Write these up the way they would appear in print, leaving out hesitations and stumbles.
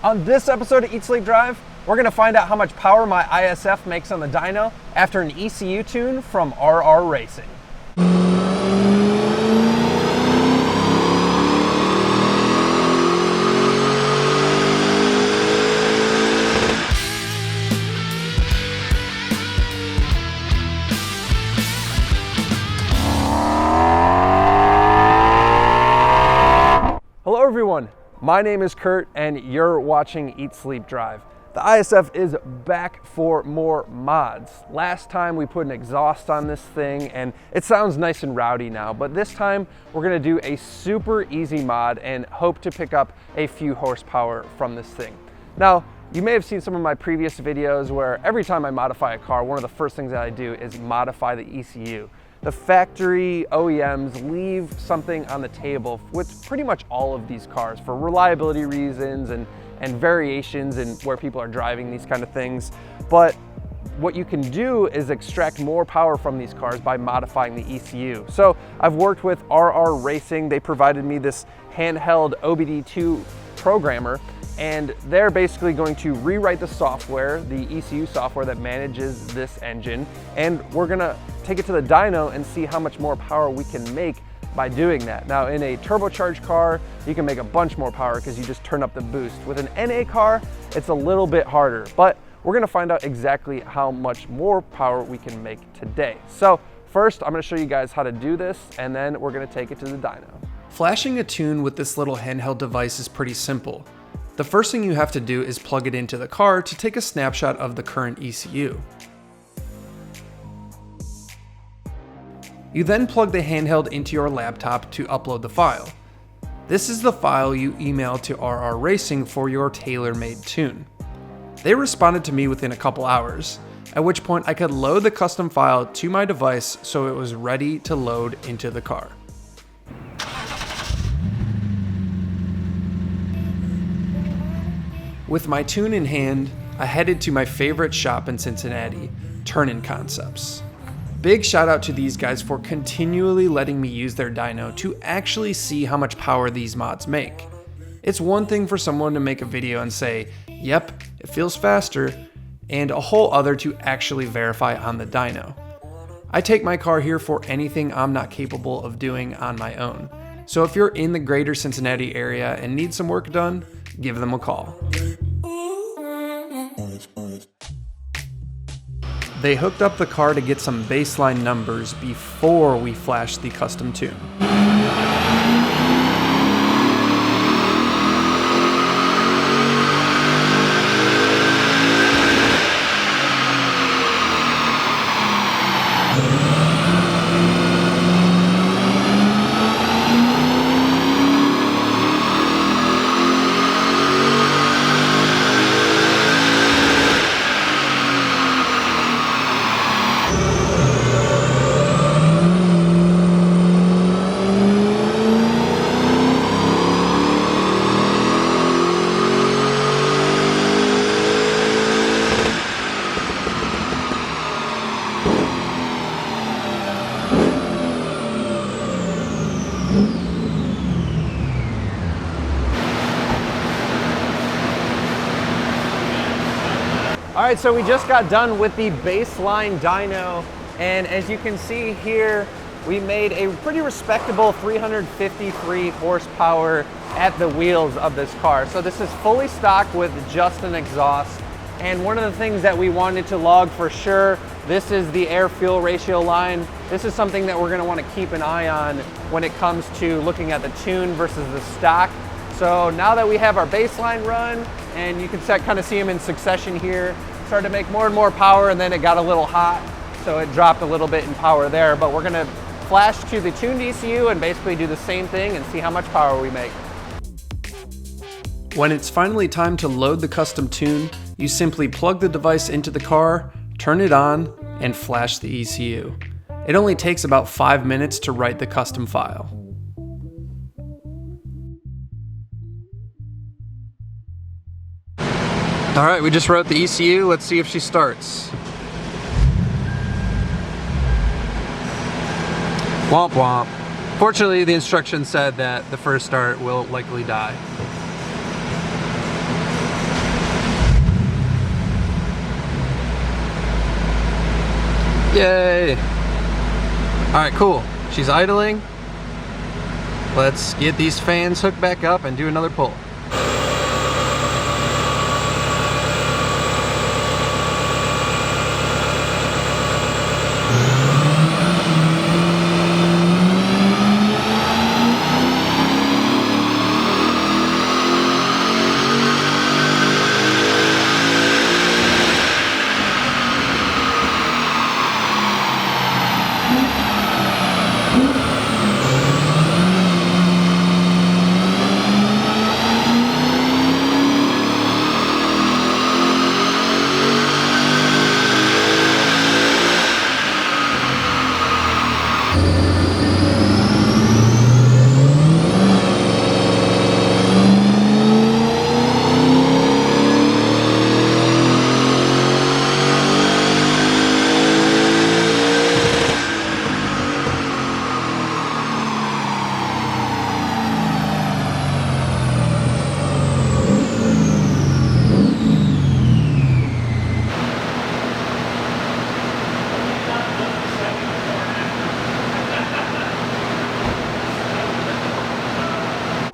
On this episode of Eat Sleep Drive, we're going to find out how much power my ISF makes on the dyno after an ECU tune from RR Racing. Hello everyone, my name is Kurt and you're watching Eat Sleep Drive. The ISF is back for more mods. Last time we put an exhaust on this thing and it sounds nice and rowdy now, but this time we're gonna do a super easy mod and hope to pick up a few horsepower from this thing. Now, you may have seen some of my previous videos where every time I modify a car, one of the first things that I do is modify the ECU. The factory OEMs leave something on the table with pretty much all of these cars for reliability reasons and variations in where people are driving these kind of things. But what you can do is extract more power from these cars by modifying the ECU. So I've worked with RR Racing. They provided me this handheld OBD2 programmer, and they're basically going to rewrite the software, the ECU software that manages this engine, and we're gonna take it to the dyno and see how much more power we can make by doing that. Now, in a turbocharged car, you can make a bunch more power because you just turn up the boost. With an NA car, it's a little bit harder, but we're gonna find out exactly how much more power we can make today. So first, I'm gonna show you guys how to do this, and then we're gonna take it to the dyno. Flashing a tune with this little handheld device is pretty simple. The first thing you have to do is plug it into the car to take a snapshot of the current ECU. You then plug the handheld into your laptop to upload the file. This is the file you email to RR Racing for your tailor-made tune. They responded to me within a couple hours, at which point I could load the custom file to my device so it was ready to load into the car. With my tune in hand, I headed to my favorite shop in Cincinnati, Turn-In Concepts. Big shout out to these guys for continually letting me use their dyno to actually see how much power these mods make. It's one thing for someone to make a video and say, yep, it feels faster, and a whole other to actually verify on the dyno. I take my car here for anything I'm not capable of doing on my own. So if you're in the greater Cincinnati area and need some work done, give them a call. They hooked up the car to get some baseline numbers before we flashed the custom tune. All right, so we just got done with the baseline dyno, and as you can see here, we made a pretty respectable 353 horsepower at the wheels of this car. So this is fully stock with just an exhaust. And one of the things that we wanted to log for sure, this is the air-fuel ratio line. This is something that we're gonna wanna keep an eye on when it comes to looking at the tune versus the stock. So now that we have our baseline run, and you can kind of see them in succession here, started to make more and more power, and then it got a little hot, so it dropped a little bit in power there. But we're gonna flash to the tuned ECU and basically do the same thing and see how much power we make. When it's finally time to load the custom tune, you simply plug the device into the car, turn it on, and flash the ECU. It only takes about 5 minutes to write the custom file. All right, we just wrote the ECU. Let's see if she starts. Womp womp. Fortunately, the instructions said that the first start will likely die. Yay. All right, cool. She's idling. Let's get these fans hooked back up and do another pull.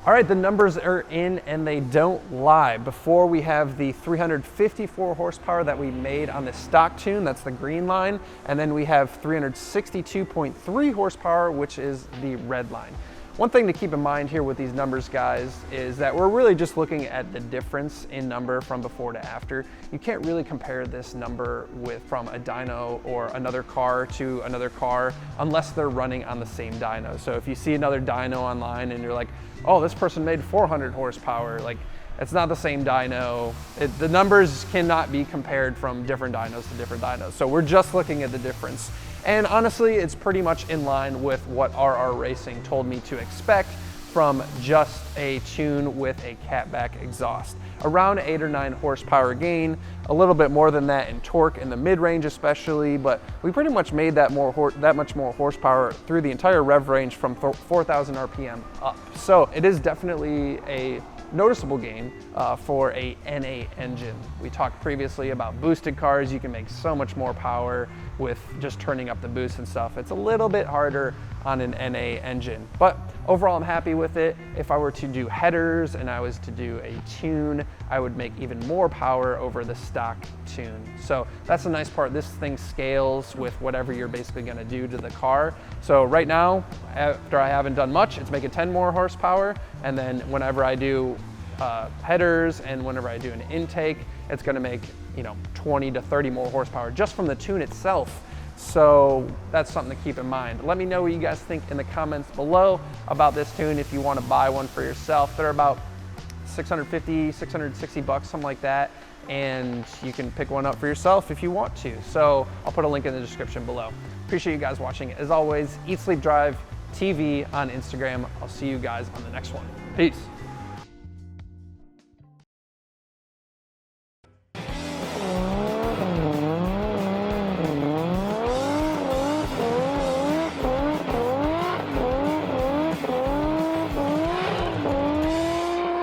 All right, the numbers are in and they don't lie. Before we have the 354 horsepower that we made on the stock tune, that's the green line, and then we have 362.3 horsepower, which is the red line. One thing to keep in mind here with these numbers, guys, is that we're really just looking at the difference in number from before to after. You can't really compare this number from a dyno or another car to another car unless they're running on the same dyno. So if you see another dyno online and you're like, oh, this person made 400 horsepower, like, it's not the same dyno. The numbers cannot be compared from different dynos to different dynos. So we're just looking at the difference. And honestly, it's pretty much in line with what RR Racing told me to expect from just a tune with a catback exhaust. Around 8 or 9 horsepower gain, a little bit more than that in torque in the mid-range especially, but we pretty much made that much more horsepower through the entire rev range from 4,000 RPM up. So it is definitely a noticeable gain for a NA engine. We talked previously about boosted cars. You can make so much more power with just turning up the boost and stuff. It's a little bit harder on an NA engine, but overall I'm happy with it. If I were to do headers and I was to do a tune, I would make even more power over the stock tune. So that's the nice part. This thing scales with whatever you're basically gonna do to the car. So right now, after I haven't done much, it's making 10 more horsepower. And then whenever I do headers and whenever I do an intake, it's gonna make 20 to 30 more horsepower just from the tune itself. So that's something to keep in mind. Let me know what you guys think in the comments below about this tune if you want to buy one for yourself. They're about 650, 660 bucks, something like that. And you can pick one up for yourself if you want to. So I'll put a link in the description below. Appreciate you guys watching. As always, Eat Sleep Drive TV on Instagram. I'll see you guys on the next one. Peace.